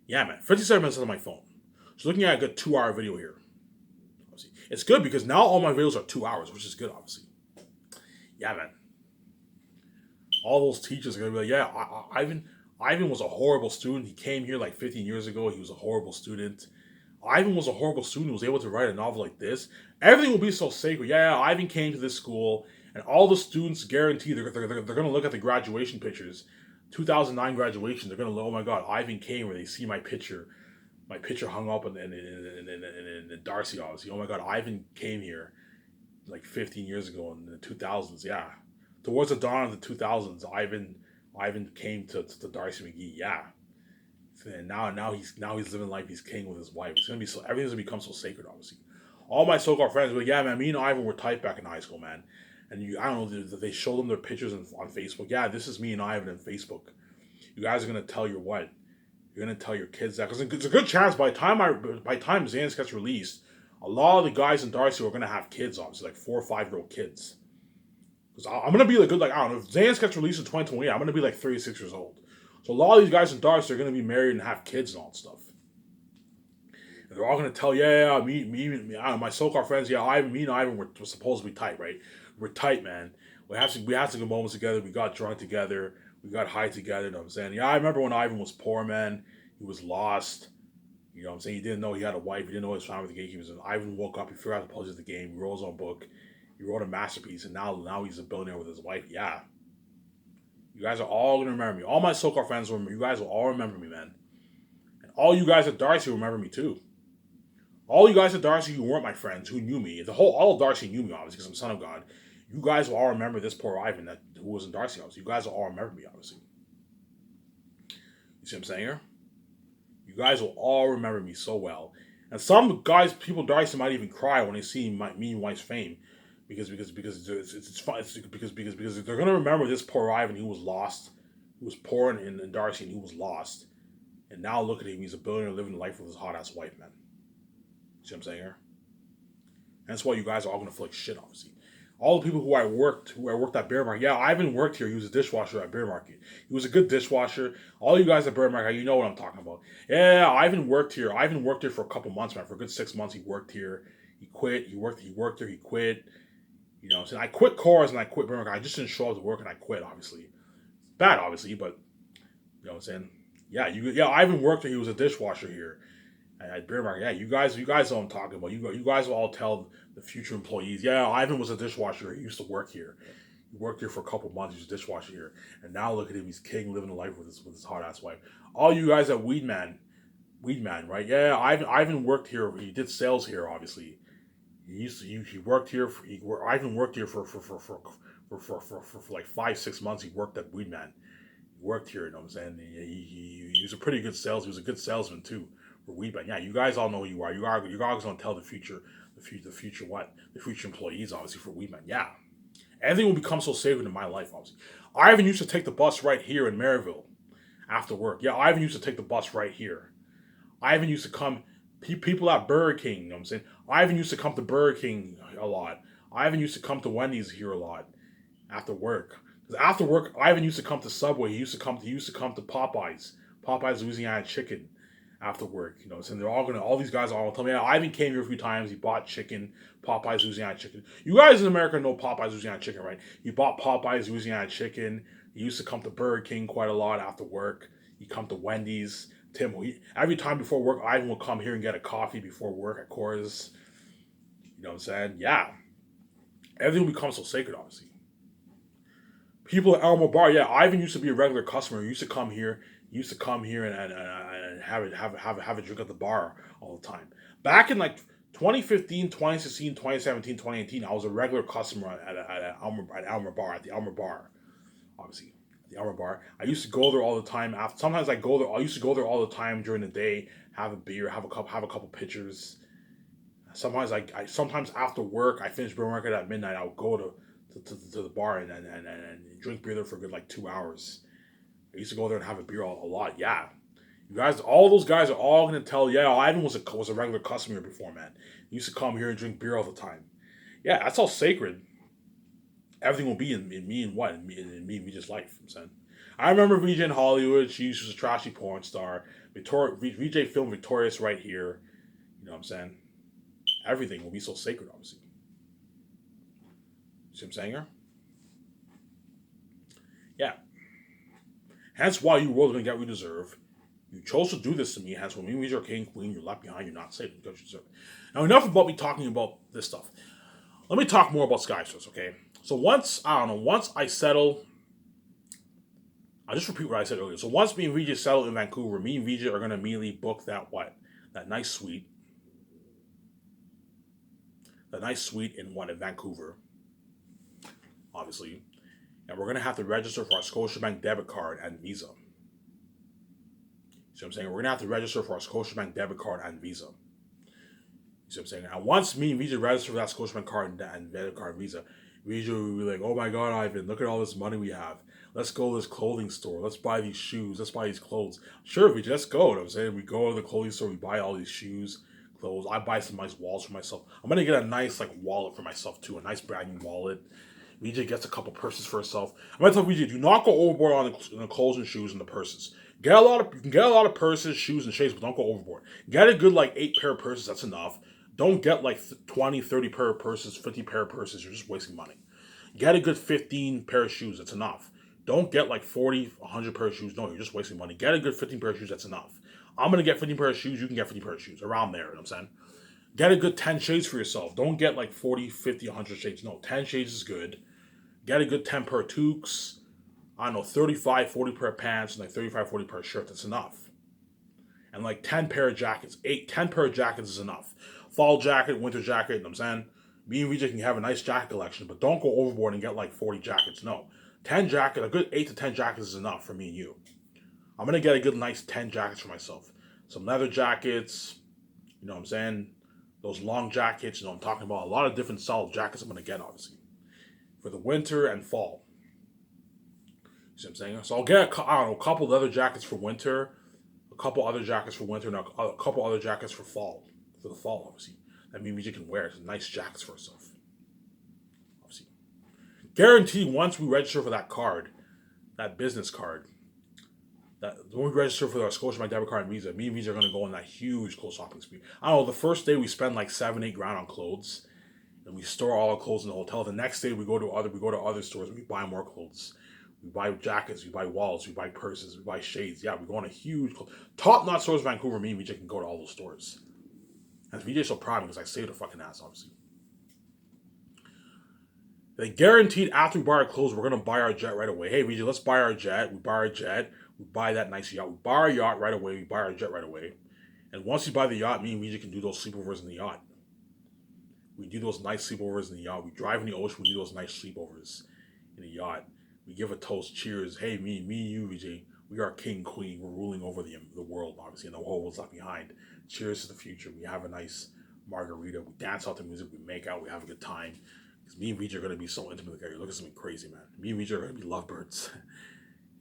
Yeah, man. 57 minutes on my phone. So looking at a good 2 hour video here. Obviously. It's good because now all my videos are 2 hours, which is good, obviously. Yeah, man. All those teachers are gonna be like, yeah, Ivan was a horrible student. He came here like 15 years ago. He was a horrible student. Ivan was a horrible student. Was able to write a novel like this. Everything will be so sacred. Yeah, Ivan came to this school, and all the students guarantee they're going to look at the graduation pictures, 2009 graduation. They're going to look, oh my God, Ivan came. Where they see my picture hung up in Darcy, obviously. Oh my God, Ivan came here like 15 years ago in the 2000s. Yeah, towards the dawn of the 2000s, Ivan came to Darcy McGee. Yeah, and now he's living life. He's king with his wife. It's gonna be so everything's gonna become so sacred. Obviously, all my so-called friends were like, yeah, man. Me and Ivan were tight back in high school, man. And I don't know. They showed them their pictures on Facebook. Yeah, this is me and Ivan on Facebook. You guys are gonna tell your what? You're gonna tell your kids that because it's a good chance by the time Xanax gets released, a lot of the guys in Darcy are gonna have kids. Obviously, like 4 or 5 year old kids. Because I'm gonna be like good. Like I don't know if Xanax gets released in 2020, I'm gonna be like 36 years old. So a lot of these guys in Darcy are gonna be married and have kids and all that stuff. And they're all gonna tell, yeah, me I don't know, my so-called friends, yeah, me and Ivan were supposed to be tight, right? We're tight, man. We had some good moments together. We got drunk together. We got high together. You know what I'm saying? Yeah, I remember when Ivan was poor, man. He was lost. You know what I'm saying? He didn't know he had a wife. He didn't know his family with the gatekeepers. And Ivan woke up. He figured out the puzzle of the game. He wrote his own book. He wrote a masterpiece. And now he's a billionaire with his wife. Yeah. You guys are all going to remember me. All my so-called friends will remember. You guys will all remember me, man. And all you guys at Darcy remember me, too. All you guys at Darcy who weren't my friends, who knew me, all of Darcy knew me, obviously, because I'm son of God. You guys will all remember this poor Ivan who was in Darcy, obviously. You guys will all remember me, obviously. You see what I'm saying here? You guys will all remember me so well. And some guys, people in Darcy might even cry when they see me and Wife's fame. Because it's fun. Because they're gonna remember this poor Ivan who was lost, who was poor in Darcy and who was lost, and now look at him. He's a billionaire living life with his hot ass wife, man. See what I'm saying here? And that's why you guys are all gonna feel like shit, obviously. All the people who I worked at Bear Market. Yeah, Ivan worked here. He was a dishwasher at Bear Market. He was a good dishwasher. All you guys at Bear Market, you know what I'm talking about. Yeah, Ivan worked here. Ivan worked here for a couple months, man. For a good 6 months, he worked here. He quit. He worked here. He quit. You know what I'm saying? I quit chorus and I quit Bear Market. I just didn't show up to work and I quit, obviously. Bad, obviously, but you know what I'm saying? Yeah, Ivan worked here. He was a dishwasher here at Beer Market. Yeah, you guys know what I'm talking about. You guys will all tell the future employees. Yeah, Ivan was a dishwasher. He used to work here. He worked here for a couple months. He was a dishwasher here, and now look at him. He's king, living a life with his hot ass wife. All you guys at Weedman, right? Yeah, Ivan worked here. He did sales here, obviously. He worked here. Ivan worked here for like 5 6 months. He worked at Weedman. He worked here. You know what I'm saying? He was a pretty good sales. He was a good salesman too for Weedman. Yeah, you guys all know who you are. You guys gonna tell the future what the future employees obviously for Weedman. Yeah, everything will become so sacred in my life. Obviously, Ivan used to take the bus right here in Maryville after work. Yeah, Ivan used to take the bus right here. Ivan used to come. People at Burger King. You know what I'm saying? Ivan used to come to Burger King a lot. Ivan used to come to Wendy's here a lot after work. Because after work, Ivan used to come to Subway. He used to come to Popeyes. Popeyes Louisiana Chicken after work. You know, so all these guys are all tell me, yeah, Ivan came here a few times. He bought chicken, Popeyes Louisiana Chicken. You guys in America know Popeyes Louisiana Chicken, right? He bought Popeyes Louisiana Chicken. He used to come to Burger King quite a lot after work. He come to Wendy's. Every time before work, Ivan will come here and get a coffee before work at Coors. You know what I'm saying? Yeah. Everything will become so sacred, obviously. People at Elmo Bar, yeah, Ivan used to be a regular customer. He used to come here. He used to come here and have a drink at the bar all the time. Back in like 2015, 2016, 2017, 2018, I was a regular customer at the Elmer Bar, obviously. At the Elmer Bar. I used to go there all the time. Sometimes I go there. I used to go there all the time during the day, have a beer, have a couple pitchers. Sometimes after work, I finish beer market at midnight. I would go to the bar and drink beer there for a good like 2 hours. I used to go there and have a beer a lot. Yeah, you guys, all those guys are all gonna tell. Yeah, Ivan was a regular customer before, man. He used to come here and drink beer all the time. Yeah, that's all sacred. Everything will be in me and what in me and Meja's life. I'm saying. I remember VJ in Hollywood. She was a trashy porn star. VJ filmed Victorious right here. You know what I'm saying? Everything will be so sacred, obviously. See what I'm saying here? Yeah. Hence why you world are going to get what you deserve. You chose to do this to me. Hence, when we are king, queen, you're left behind. You're not safe because you deserve it. Now, enough about me talking about this stuff. Let me talk more about Skystars, okay? So once I settle, I'll just repeat what I said earlier. So once me and VJ settle in Vancouver, me and VJ are going to immediately book that nice suite. That nice suite in Vancouver, obviously. And we're going to have to register for our Scotiabank debit card and Visa. See what I'm saying? We're going to have to register for our Scotiabank debit card and Visa. You see what I'm saying? And once me and Visa register for that Scotiabank card and debit card and Visa, Visa will be like, oh my God, Ivan, look at all this money we have. Let's go to this clothing store. Let's buy these shoes. Let's buy these clothes. Sure, Vija, let's go. You know what I'm saying? We go to the clothing store. We buy all these shoes, clothes. I buy some nice wallets for myself. I'm going to get a nice wallet for myself too. A nice brand new wallet. VJ gets a couple purses for herself. I'm gonna tell VJ, do not go overboard on the clothes and shoes and the purses. You can get a lot of purses, shoes, and shades, but don't go overboard. Get a good 8 pair of purses. That's enough. Don't get 20, 30 pair of purses, 50 pair of purses. You're just wasting money. Get a good 15 pair of shoes. That's enough. Don't get 40, 100 pair of shoes. No, you're just wasting money. Get a good 15 pair of shoes. That's enough. I'm gonna get 15 pair of shoes. You can get 15 pair of shoes around there. You know what I'm saying? Get a good 10 shades for yourself. Don't get 40, 50, 100 shades. No, 10 shades is good. Get a good 10 pair of toques. I don't know, 35, 40 pair of pants and 35, 40 pair of shirts. That's enough. And 10 pair of jackets. 10 pair of jackets is enough. Fall jacket, winter jacket, you know what I'm saying? Me and VJ can have a nice jacket collection, but don't go overboard and get 40 jackets. No. 10 jackets, a good 8 to 10 jackets is enough for me and you. I'm going to get a good nice 10 jackets for myself. Some leather jackets, you know what I'm saying? Those long jackets, I'm talking about a lot of different solid jackets I'm going to get, obviously. For the winter and fall. You see what I'm saying? So I'll get a couple leather jackets for winter, a couple other jackets for winter, and a couple other jackets for fall. For the fall, obviously. That means you can wear some nice jackets for herself. Obviously. Guarantee once we register for that card, that business card, that when we register for our Scotiabank debit card and Visa, me and Visa are going to go on that huge clothes shopping spree. I don't know, the first day we spend 7-8 grand on clothes. And we store all our clothes in the hotel. The next day we go to other stores and we buy more clothes. We buy jackets, we buy wallets, we buy purses, we buy shades. Yeah, we go on a huge top-notch stores in Vancouver. Me and VJ can go to all those stores. And VJ's so proud because I saved her fucking ass, obviously. They guaranteed after we buy our clothes, we're gonna buy our jet right away. Hey VJ, let's buy our jet. We buy our jet. We buy that nice yacht. We buy our yacht right away. We buy our jet right away. And once you buy the yacht, me and VJ can do those sleepovers in the yacht. We do those nice sleepovers in the yacht. We drive in the ocean. We do those nice sleepovers in the yacht. We give a toast. Cheers. Hey, me, you, VJ. We are king, queen. We're ruling over the world, obviously, and the whole world's left behind. Cheers to the future. We have a nice margarita. We dance out to music. We make out. We have a good time. Because me and VJ are going to be so intimate together. Look at something crazy, man. Me and VJ are going to be lovebirds.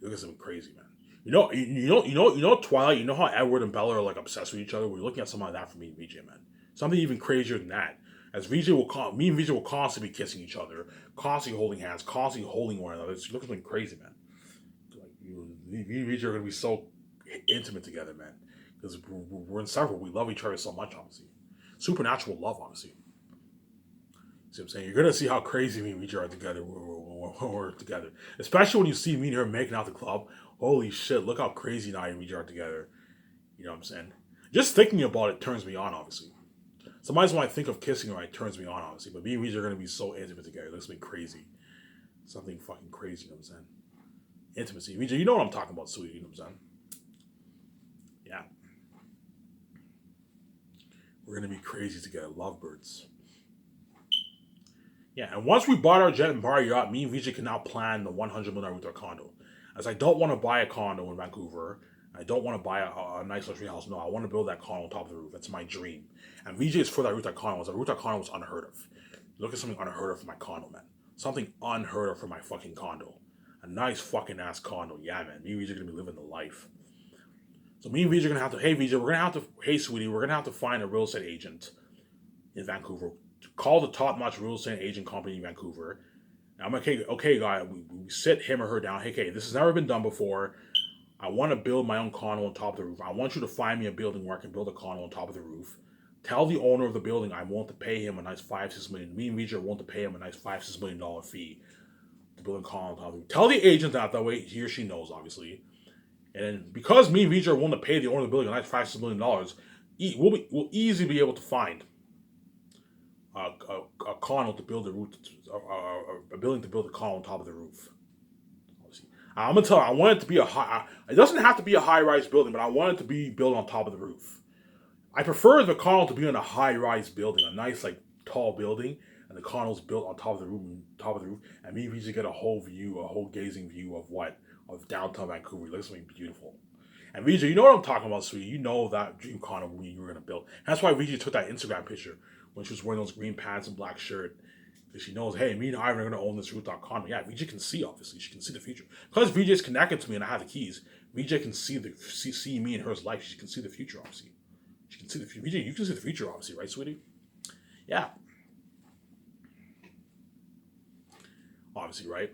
Look at something crazy, man. You know Twilight. You know how Edward and Bella are obsessed with each other. We're looking at something like that for me and VJ, man. Something even crazier than that. As me and VJ will constantly be kissing each other, constantly holding hands, constantly holding one another. It's looking crazy, man. Me and VJ are going to be so intimate together, man. Because we're inseparable. We love each other so much, obviously. Supernatural love, obviously. See what I'm saying? You're going to see how crazy me and VJ are together when we're together. Especially when you see me and her making out the club. Holy shit, look how crazy now and VJ are together. You know what I'm saying? Just thinking about it turns me on, obviously. Sometimes when I think of kissing her, it turns me on, obviously. But me and VJ are going to be so intimate together. It looks like crazy. Something fucking crazy, you know what I'm saying? Intimacy. VJ, you know what I'm talking about, sweetie, you know what I'm saying? Yeah. We're going to be crazy together. Lovebirds. Yeah, and once we bought our jet and bought our yacht, me and VJ can now plan the $100 million route to our condo. As I don't want to buy a condo in Vancouver. I don't want to buy a nice luxury house. No, I want to build that condo on top of the roof. That's my dream. And VJ is for that rooftop condo. That rooftop condo was unheard of. Look at something unheard of for my condo, man. Something unheard of for my fucking condo. A nice fucking ass condo. Yeah, man. Me and VJ are going to be living the life. So me and VJ are going to have to, hey VJ, hey sweetie, we're going to have to find a real estate agent in Vancouver. Call the top-notch real estate agent company in Vancouver. And I'm like, okay, guy, we sit him or her down. Hey, okay, this has never been done before. I want to build my own condo on top of the roof. I want you to find me a building where I can build a condo on top of the roof. Tell the owner of the building I want to pay him a nice $5-6 million. Me and Vijay want to pay him a nice $5-6 million fee to build a condo on top of the roof. Tell the agent that way he or she knows, obviously. And then because me and Vijay are willing to pay the owner of the building a nice $5-6 million, we'll easily be able to find a condo to build a building to build a condo on top of the roof. I'm gonna tell you, I want it to be a high. It doesn't have to be a high-rise building, but I want it to be built on top of the roof. I prefer the condo to be in a high-rise building, a nice like tall building, and the condo's built on top of the roof, and me and Vijay get a whole gazing view of downtown Vancouver. It looks like beautiful. And Vijay, you know what I'm talking about, sweetie. You know that dream condo you were gonna build. That's why Vijay took that Instagram picture when she was wearing those green pants and black shirt. Because she knows, hey, me and Ivan are going to own this rooftop condo. Yeah, Vijay can see, obviously. She can see the future. Because Vijay's connected to me and I have the keys, Vijay can see me and her's life. She can see the future, obviously. She can see the future. Vijay, you can see the future, obviously, right, sweetie? Yeah. Obviously, right?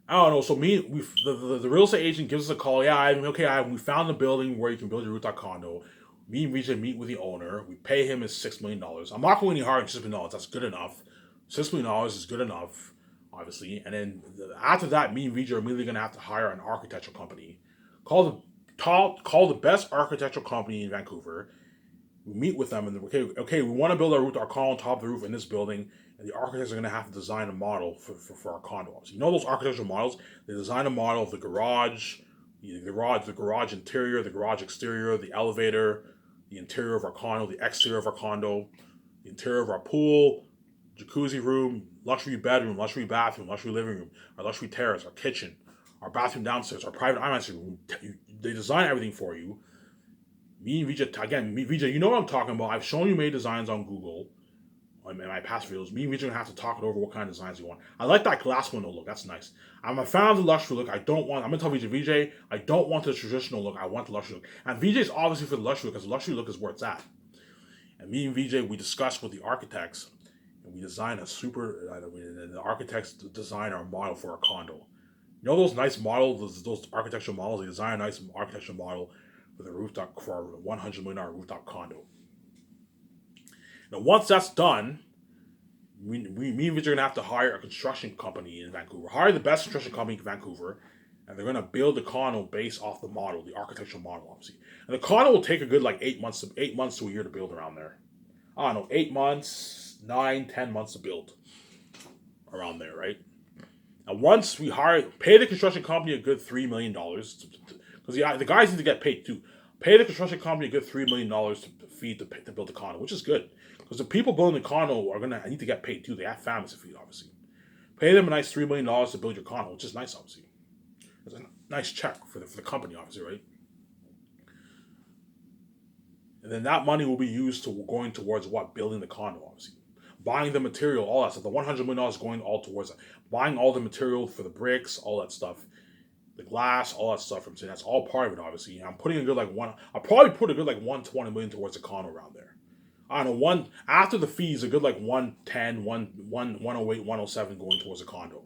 I don't know. So the real estate agent gives us a call. Yeah, Ivan, we found the building where you can build your rooftop condo. Me and Vijay meet with the owner. We pay him his $6 million. I'm not going any harder than $6 million. That's good enough. $6 million is good enough, obviously. And then after that, me and Vijay are immediately going to have to hire an architectural company. Call the best architectural company in Vancouver. We meet with them and okay, we want to build our condo on top of the roof in this building, and the architects are going to have to design a model for our condo. So you know those architectural models? They design a model of the garage interior, the garage exterior, the elevator, the interior of our condo, the exterior of our condo, the interior of our pool, jacuzzi room, luxury bedroom, luxury bathroom, luxury living room, our luxury terrace, our kitchen, our bathroom downstairs, our private IMAX room. They design everything for you. Me and Vijay, you know what I'm talking about. I've shown you many designs on Google in my past videos. Me and Vijay are going to have to talk it over what kind of designs you want. I like that glass window look. That's nice. I'm a fan of the luxury look. I'm going to tell Vijay, I don't want the traditional look. I want the luxury look. And Vijay's obviously for the luxury look because the luxury look is where it's at. And me and Vijay, we discussed with the architects and we design the architects design our model for our condo. You know those nice models, those architectural models? They design a nice architectural model for the rooftop, for our $100 million rooftop condo. Now, once that's done, me and Vijay are going to have to hire a construction company in Vancouver. Hire the best construction company in Vancouver, and they're going to build the condo based off the model, the architectural model, obviously. And the condo will take a good 8 months to a year to build around there. I don't know, 8 months, 9-10 months to build around there, right? And once we pay the construction company a good $3 million, because the guys need to get paid too. Pay the construction company a good $3 million to build the condo, which is good. Because the people building the condo are going to need to get paid too. They have families to feed, obviously. Pay them a nice $3 million to build your condo, which is nice, obviously. It's a nice check for the company, obviously, right? And then that money will be used going towards what? Building the condo, obviously. Buying the material, all that stuff. The $100 million is going all towards it. Buying all the material for the bricks, all that stuff. The glass, all that stuff. I'm saying that's all part of it, obviously. I'm putting a good I'll probably put a good $120 million towards the condo around there. I don't know, after the fees, a good 110, 108, 107 going towards the condo.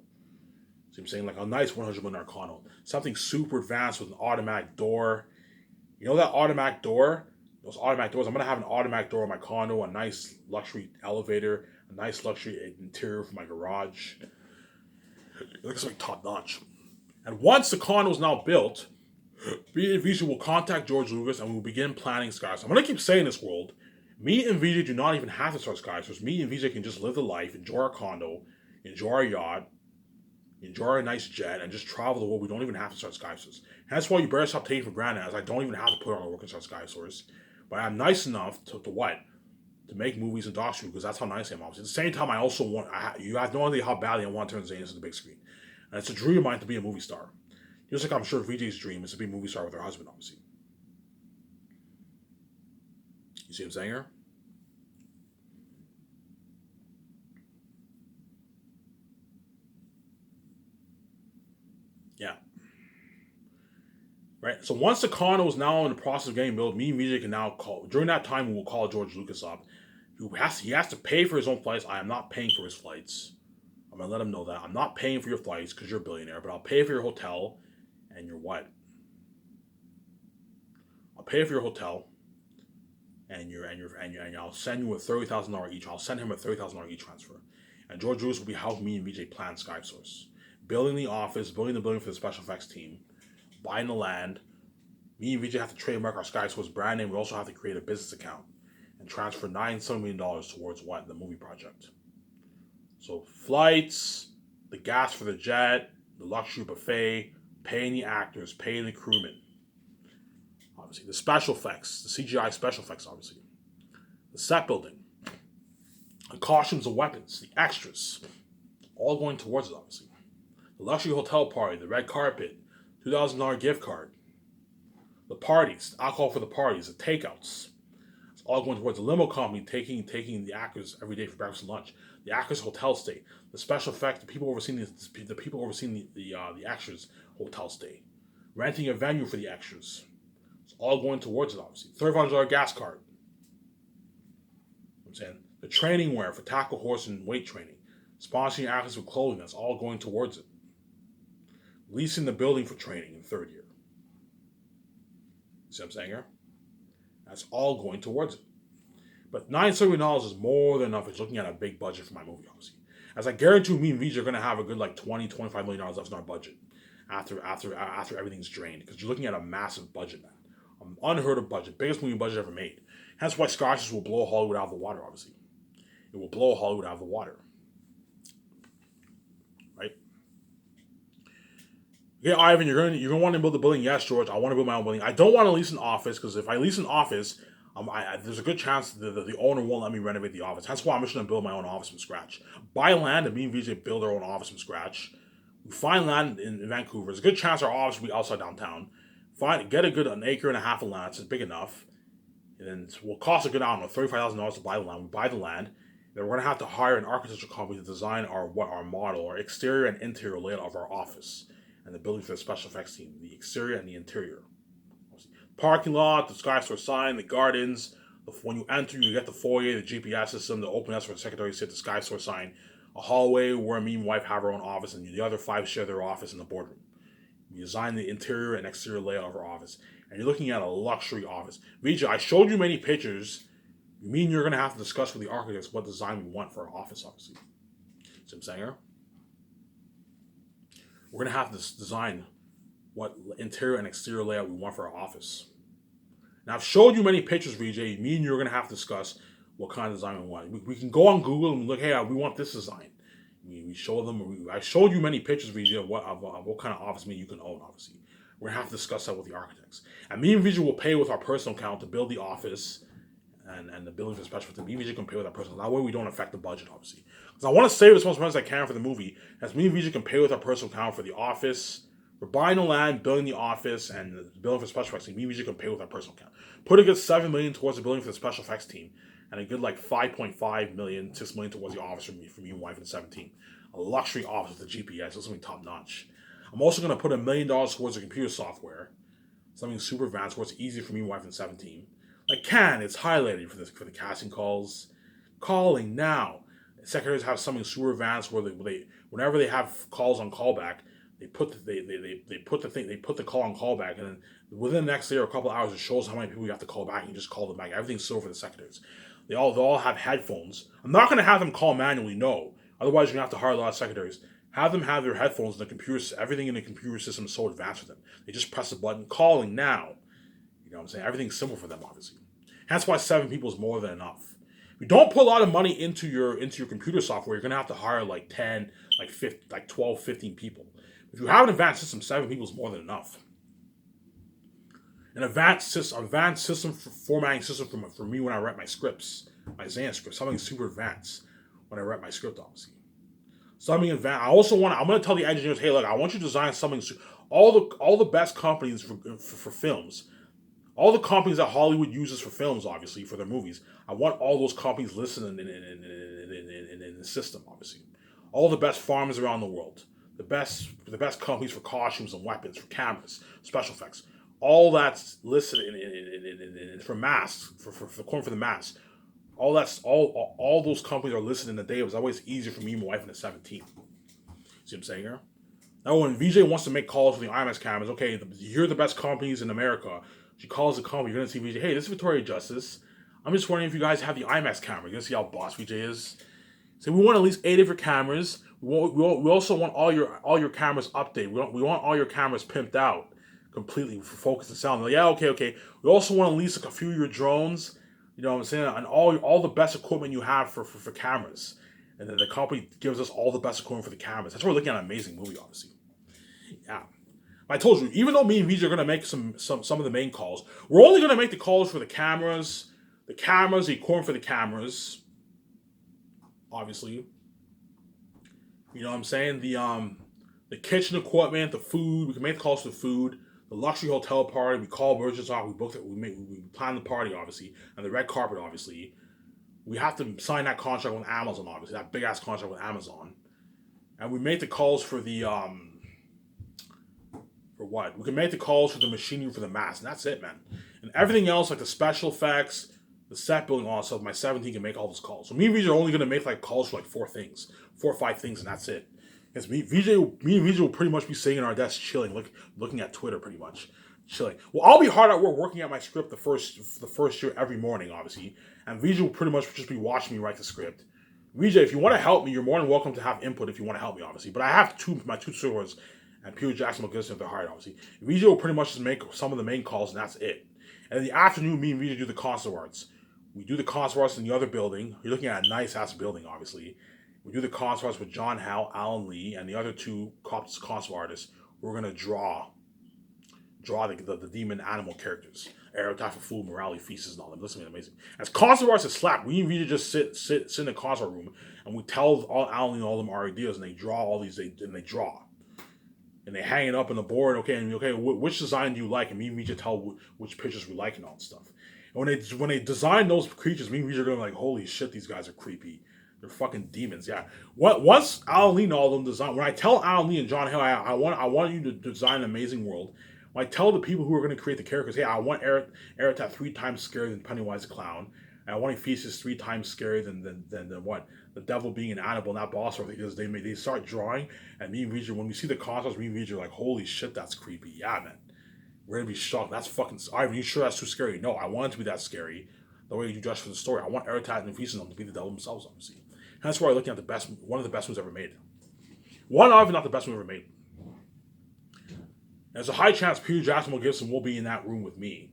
So I'm saying a nice $100 million condo. Something super advanced with an automatic door. You know that automatic door? Those automatic doors. I'm going to have an automatic door in my condo, a nice luxury elevator, a nice luxury interior for my garage. It looks like top notch. And once the condo is now built, Vijay will contact George Lucas and we will begin planning Skyscraper. I'm going to keep saying this, world. Me and Vijay do not even have to start Skyscraper. Me and Vijay can just live the life, enjoy our condo, enjoy our yacht, enjoy our nice jet, and just travel the world. We don't even have to start Skyscraper. That's why you better stop taking for granted, as I don't even have to put on a work and start Skyscraper. But I'm nice enough to make movies and documentaries because that's how nice I am. Obviously. At the same time, I also want, you have no idea how badly I want to turn Zane into the big screen. And it's a dream of mine to be a movie star. Just like I'm sure Vijay's dream is to be a movie star with her husband, obviously. You see what I'm saying here? Yeah. Right? So once the condo is now in the process of getting built, me and Vijay can now call. During that time, we will call George Lucas up. He has to pay for his own flights. I am not paying for his flights. I'm going to let them know that I'm not paying for your flights because you're a billionaire, but I'll pay for your hotel and your what? I'll pay for your hotel and I'll send you a $30,000 each. I'll send him a $30,000 each transfer. And George Lewis will be helping me and VJ plan SkySource. Building the office, building the building for the special effects team, buying the land. Me and VJ have to trademark our SkySource brand name. We also have to create a business account and transfer $9 million towards what? The movie project. So flights, the gas for the jet, the luxury buffet, paying the actors, paying the crewmen. Obviously, the special effects, the CGI special effects, obviously. The set building, the costumes and weapons, the extras, all going towards it, obviously. The luxury hotel party, the red carpet, $2,000 gift card, the parties, alcohol for the parties, the takeouts. It's all going towards the limo company taking the actors every day for breakfast and lunch. The actors' hotel stay, the special effects, the people overseeing the extras' hotel stay, renting a venue for the extras. It's all going towards it, obviously. $3,500 gas card. I'm saying the training wear for tackle, horse, and weight training, sponsoring actors with clothing. That's all going towards it. Leasing the building for training in third year. See what I'm saying here? That's all going towards it. But $970 is more than enough. It's looking at a big budget for my movie, obviously. As I guarantee you, me and VJ are going to have a good like $20-25 million left in our budget after everything's drained. Because you're looking at a massive budget, man. An unheard of budget. Biggest movie budget ever made. Hence why SkySource will blow Hollywood out of the water, obviously. It will blow Hollywood out of the water. Right? Yeah, Ivan, you're gonna want to build a building. Yes, George, I want to build my own building. I don't want to lease an office because if I lease an office, there's a good chance the owner won't let me renovate the office. That's why I'm just gonna build my own office from scratch. Buy land and me and VJ build our own office from scratch. We find land in Vancouver. There's a good chance our office will be outside downtown. Get an acre and a half of land. It's big enough. And then it will cost a good, I don't know, $35,000 to buy the land. We buy the land. Then we're gonna have to hire an architectural company to design our model, our exterior and interior layout of our office and the building for the special effects team, the exterior and the interior. Parking lot, the SkySource sign, the gardens. When you enter, you get the foyer, the GPS system, the open desk for the secretary to sit, the SkySource sign, a hallway where me and my wife have our own office, and the other 5 share their office in the boardroom. We design the interior and exterior layout of our office, and you're looking at a luxury office. VJ, I showed you many pictures. You mean you're going to have to discuss with the architects what design we want for our office, obviously. See what I'm saying here? We're going to have to design what interior and exterior layout we want for our office. Now, I've showed you many pictures, VJ. Me and you are going to have to discuss what kind of design we want. We can go on Google and look, hey, we want this design. We show them. I showed you many pictures, VJ, of what kind of office you can own, obviously. We're going to have to discuss that with the architects. And me and VJ will pay with our personal account to build the office and the building for the special effects. Me and VJ can pay with our personal. That way we don't affect the budget, obviously. Because I want to save as much money as I can for the movie. As me and VJ can pay with our personal account for the office. We're buying the land, building the office, and the building for the special effects team. Me and VJ can pay with our personal account. Put a good $7 million towards the building for the special effects team. And a good like $5.5 million, $6 million towards the office for me and wife and 17. A luxury office with the GPS. This is going to be top notch. I'm also going to put $1 million towards the computer software. Something super advanced where it's easy for me and wife and 17. Like it's highlighted for the casting calls. Calling now. Secretaries have something super advanced where they whenever they have calls on callback, they put the call on callback, and then within the next day or a couple of hours, it shows how many people you have to call back, and you just call them back. Everything's so for the secretaries. They all have headphones. I'm not going to have them call manually, no. Otherwise, you're going to have to hire a lot of secretaries. Have them have their headphones in the computer. Everything in the computer system is so advanced for them. They just press a button, calling now. You know what I'm saying? Everything's simple for them, obviously. That's why 7 people is more than enough. If you don't put a lot of money into your computer software, you're going to have to hire like 10, like 15, like 12, 15 people. If you have an advanced system, 7 people is more than enough. An advanced system for formatting system for me when I write my scripts, my Xan scripts, something super advanced when I write my script, obviously. Something advanced. I'm going to tell the engineers, hey, look, I want you to design something. All the best companies for films, all the companies that Hollywood uses for films, obviously for their movies. I want all those companies listed in the system, obviously. All the best farms around the world, the best companies for costumes and weapons, for cameras, special effects. All that's listed for masks, for the masks. All those companies are listed in the day. It was always easier for me and my wife in the 17th. See what I'm saying here? Now, when VJ wants to make calls for the IMAX cameras, okay, you're the best companies in America. She calls the company. You're gonna see VJ. Hey, this is Victoria Justice. I'm just wondering if you guys have the IMAX camera. You're gonna see how boss VJ is. So we want at least 8 different cameras. We also want all your cameras updated. We want all your cameras pimped out completely for focus and sound. Like, yeah, okay. We also want at least like a few of your drones. You know what I'm saying? And all the best equipment you have for cameras. And then the company gives us all the best equipment for the cameras. That's why we're looking at an amazing movie, obviously. Yeah. I told you, even though me and VJ are gonna make some of the main calls, we're only gonna make the calls for the cameras, the equipment for the cameras, obviously. You know what I'm saying? The kitchen equipment, the food. We can make the calls for the food. The luxury hotel party. We call Virgins off. We booked it. We plan the party, obviously, and the red carpet, obviously. We have to sign that contract with Amazon, obviously, that big ass contract with Amazon, and we make the calls for the for what? We can make the calls for the machinery for the mask, and that's it, man. And everything else, like the special effects, the set building, all that stuff, my 17 can make all those calls. So me and VJ are only gonna make like calls for like 4 or 5 things, and that's it. Because me and VJ will pretty much be sitting in our desk chilling, looking at Twitter, pretty much chilling. Well, I'll be hard at work working at my script the first year every morning, obviously, and VJ will pretty much just be watching me write the script. VJ, if you want to help me, you're more than welcome to have input if you want to help me, obviously. But I have my two servers, and Peter Jackson will get us their heart, obviously. VJ will pretty much just make some of the main calls, and that's it. And in the afternoon, me and VJ do the concept arts. We do the concept arts in the other building. You're looking at a nice ass building, obviously. We do the concept arts with John Howe, Alan Lee, and the other two concept artists. We're gonna draw the demon animal characters. Aerotype for Food, Morality, Feasts, and all them. Listen, amazing. As concept artists, it's slap. We need to just sit in the concept room and we tell Alan Lee and all them our ideas, and they draw all these. They draw. And they hang it up on the board. Okay, which design do you like? And me and Reach tell which pictures we like and all that stuff. And when they design those creatures, me and Reach are going to be like, holy shit, these guys are creepy. They're fucking demons. Yeah. Once Alan Lee and all of them design, when I tell Alan Lee and John Hill, I want you to design an amazing world. When I tell the people who are going to create the characters, hey, I want Aerotap 3 times scarier than Pennywise the Clown. And I want Ephesus 3 times scarier than what? The devil being an animal, not boss, or because they start drawing, and me and Reach, when we see the concepts, me and Reach are like, holy shit, that's creepy. Yeah, man. We're gonna be shocked. That's fucking. Ivan, you sure that's too scary? No, I want it to be that scary. The way you judge for the story, I want Aerotap and Ephesus to be the devil themselves, obviously. And that's why I'm looking at one of the best movies ever made. One of, if not the best movie ever made. There's a high chance Peter Jackson will be in that room with me,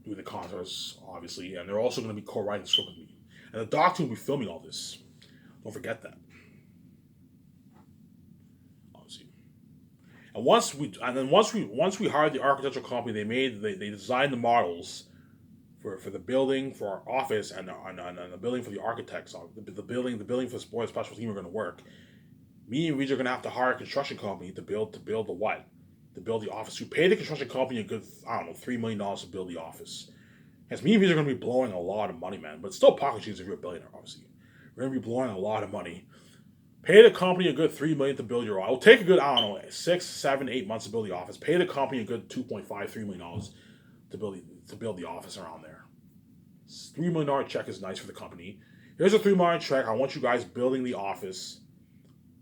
doing the concerts, obviously, and they're also going to be co-writing the script with me. And the Doctor will be filming all this. Don't forget that. Obviously. And once we hired the architectural company, they designed the models for the building, for our office, and the building for the architects. The building for the boys special team are going to work. Me and Reed are going to have to hire a construction company to build the what? To build the office. We pay the construction company a good, $3 million to build the office. Yes, me and Reed are going to be blowing a lot of money, man. But still pocket change if you're a billionaire, obviously. We're going to be blowing a lot of money. Pay the company a good $3 million to build your office. It'll take a good, 6, 7, 8 months to build the office. Pay the company a good $2.5, $3 million to build the office around there. $3 million check is nice for the company. Here's a $3 million check. I want you guys building the office.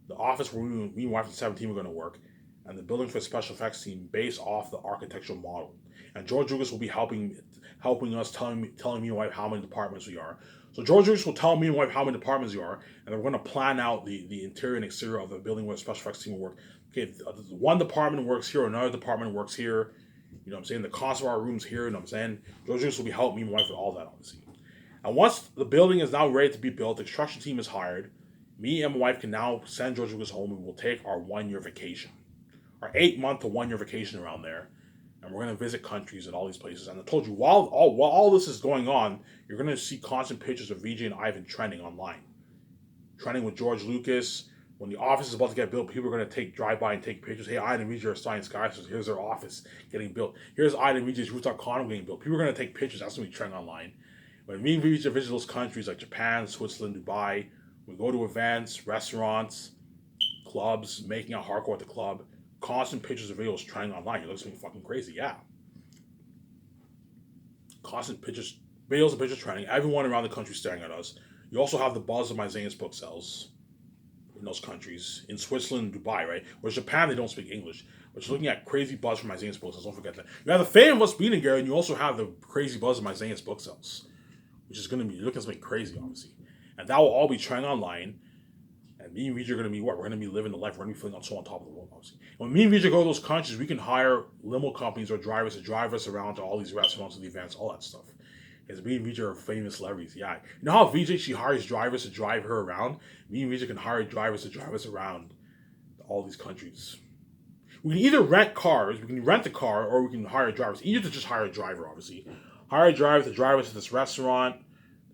The office where me and wife and 17 are going to work. And the building for the special effects team based off the architectural model. And George Lucas will be helping us, telling me and wife how many departments we are. So George Lucas will tell me and wife how many departments we are, and we're going to plan out the interior and exterior of the building where the special effects team will work. Okay, one department works here, another department works here. You know what I'm saying? The cost of our rooms here, you know what I'm saying? George Lucas will be helping me and wife with all that, obviously. And once the building is now ready to be built, the construction team is hired, me and my wife can now send George Lucas home and we'll take our 1-year vacation. Our 8-month to 1-year vacation around there. And we're going to visit countries and all these places. And I told you, while all this is going on, you're going to see constant pictures of VJ and Ivan trending online. Trending with George Lucas. When the office is about to get built, people are going to drive by and take pictures. Hey, Ivan and VJ are signing skyscrapers. Here's their office getting built. Here's Ivan and VJ's rooftop condo getting built. People are going to take pictures. That's going to be trending online. When me and VJ visit those countries like Japan, Switzerland, Dubai, we go to events, restaurants, clubs, making out hardcore at the club. Constant pictures of videos trending online. It looks me fucking crazy, yeah. Constant pictures, videos and pictures trending. Everyone around the country staring at us. You also have the buzz of my Zane's book sales. in those countries. In Switzerland, Dubai, right? Whereas Japan, they don't speak English. But you're looking at crazy buzz from Isaiah's books. Don't forget that. You have the famous Beating Garrett, and you also have the crazy buzz of Isaiah's book sales, which is going to be, you're looking at something crazy, obviously. And that will all be trending online. And me and Vijay are going to be what? We're going to be living the life. We're going to be feeling so on top of the world, obviously. When me and Vijay go to those countries, we can hire limo companies or drivers to drive us around to all these restaurants and the events, all that stuff. Because me and Vijay are famous celebrities. Yeah. You know how Vijay, she hires drivers to drive her around? Me and Vijay can hire drivers to drive us around all these countries. We can either rent cars, we can rent a car, or we can hire drivers. Easier to just hire a driver, obviously. Hire a driver to drive us to this restaurant,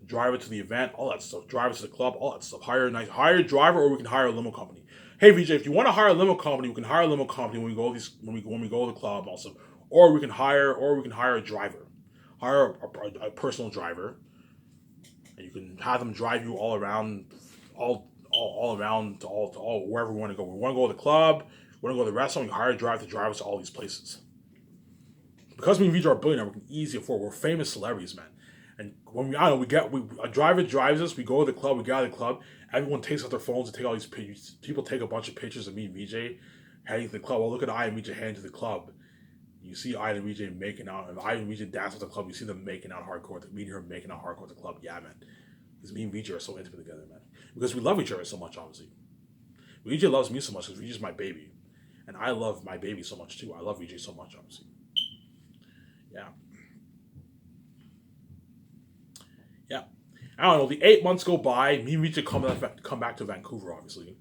drive it to the event, all that stuff. Drive us to the club, all that stuff. Hire a driver, or we can hire a limo company. Hey VJ, if you want to hire a limo company, we can hire a limo company when we go to the club also. Or we can hire a driver. Hire a personal driver. And you can have them drive you all around all around to all wherever we want to go. We want to go to the club, we want to go to the restaurant, we hire a driver to drive us to all these places. Because we are a billionaire, we can easily afford. We're famous celebrities, man. And when a driver drives us, we go to the club, we get out of the club, everyone takes out their phones and take all these pictures. People take a bunch of pictures of me and VJ heading to the club. Well, look at I and VJ heading to the club. You see I and VJ making out, and I and VJ dance at the club, you see them making out hardcore, me and her making out hardcore at the club. Yeah, man. Because me and VJ are so intimate together, man. Because we love each other so much, obviously. VJ loves me so much because VJ's my baby. And I love my baby so much, too. I love VJ so much, obviously. Yeah. Yeah. I don't know. The 8 months go by. Me and VJ come back to Vancouver, obviously.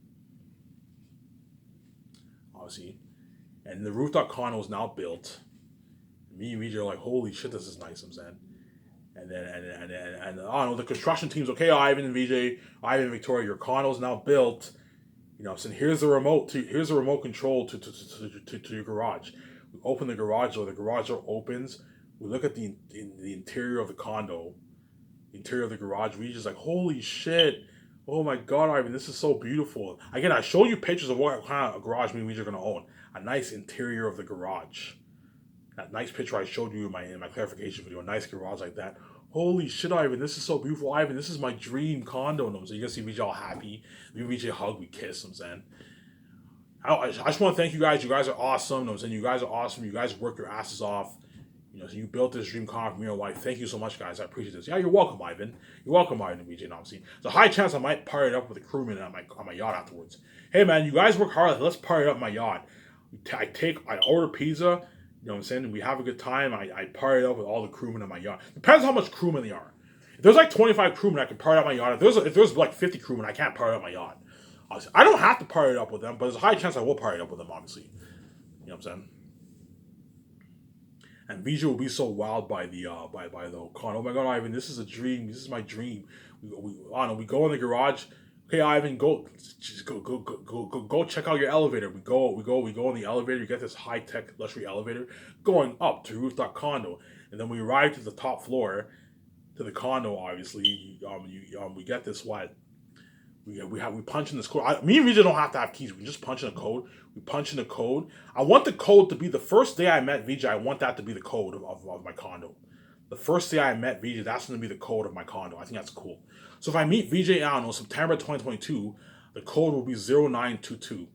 And the rooftop condo is now built. Me and VJ are like, holy shit, this is nice, I'm saying. And I don't know, the construction team's okay, Ivan and VJ, Ivan and Victoria, your condo's now built. You know, so here's the remote control to your garage. We open the garage door opens. We look at the interior of the condo, the interior of the garage. We just like, holy shit. Oh my God, Ivan, this is so beautiful. Again, I showed you pictures of what kind of garage me and VJ are going to own. A nice interior of the garage. That nice picture I showed you in my clarification video, a nice garage like that. Holy shit, Ivan, this is so beautiful. Ivan, this is my dream condo. So you can see VJ all happy. We VJ hug, we kiss, I'm saying. I just want to thank you guys. You guys are awesome. I'm saying you guys are awesome. You guys work your asses off. You know, so you built this dream car for me and your wife. Thank you so much, guys. I appreciate this. Yeah, you're welcome, Ivan. You're welcome, Ivan, VJ, and obviously. There's a high chance I might party it up with a crewman on my yacht afterwards. Hey, man, you guys work hard. Let's party up my yacht. I order pizza. You know what I'm saying? We have a good time. I party up with all the crewmen on my yacht. Depends how much crewmen they are. If there's like 25 crewmen, I can party up my yacht. If there's like 50 crewmen, I can't party up my yacht. Obviously, I don't have to party it up with them, but there's a high chance I will party it up with them, obviously. You know what I'm saying? And VJ will be so wowed by the con. Oh my God, Ivan, this is a dream. This is my dream. We go in the garage. Okay, Ivan, go check out your elevator. We go in the elevator. You get this high tech luxury elevator going up to rooftop condo, and then we arrive to the top floor, to the condo. Obviously, we get this what. We punch in this code. Me and VJ don't have to have keys. We can just punch in a code. We punch in the code. I want the code to be the first day I met VJ. I want that to be the code of my condo. The first day I met VJ, that's going to be the code of my condo. I think that's cool. So if I meet VJ, I don't know, September 2022, the code will be 0922.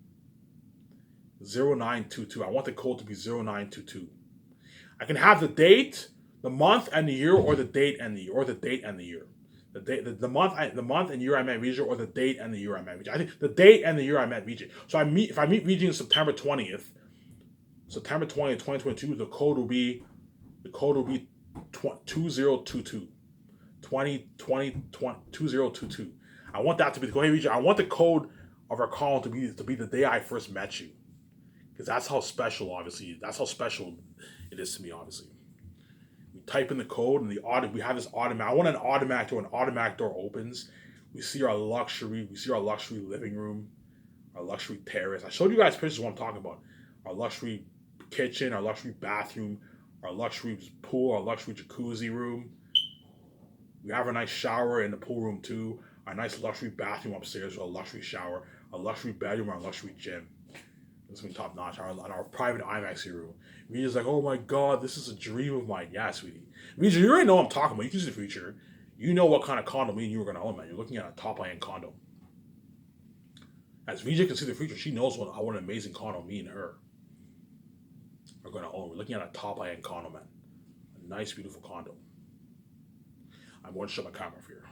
0922. I want the code to be 0922. I can have the date, the month and the year, or the date and the year, or the date and the year. The month and year I met VJ, or the date and the year I met VJ. I think the date and the year I met VJ. So if I meet VJ on September 20th, 2022, the code will be 2022. 2022. I want that to be the code. Hey VJ, I want the code of our call to be the day I first met you. Because that's how special, obviously. That's how special it is to me, obviously. We type in the code and we have this automatic. I want an automatic door. An automatic door opens. We see our luxury living room, our luxury terrace. I showed you guys pictures of what I'm talking about. Our luxury kitchen, our luxury bathroom, our luxury pool, our luxury jacuzzi room. We have a nice shower in the pool room too. Our nice luxury bathroom upstairs with a luxury shower, a luxury bedroom, our luxury gym. This is top notch. Our private IMAX room. Vijay's like, oh my God, this is a dream of mine. Yeah, sweetie. Vijay, you already know what I'm talking about. You can see the future. You know what kind of condo me and you were going to own, man. You're looking at a top-end condo. As VJ can see the future, she knows what an amazing condo me and her are going to own. We're looking at a top high-end condo, man. A nice, beautiful condo. I'm going to shut my camera off here.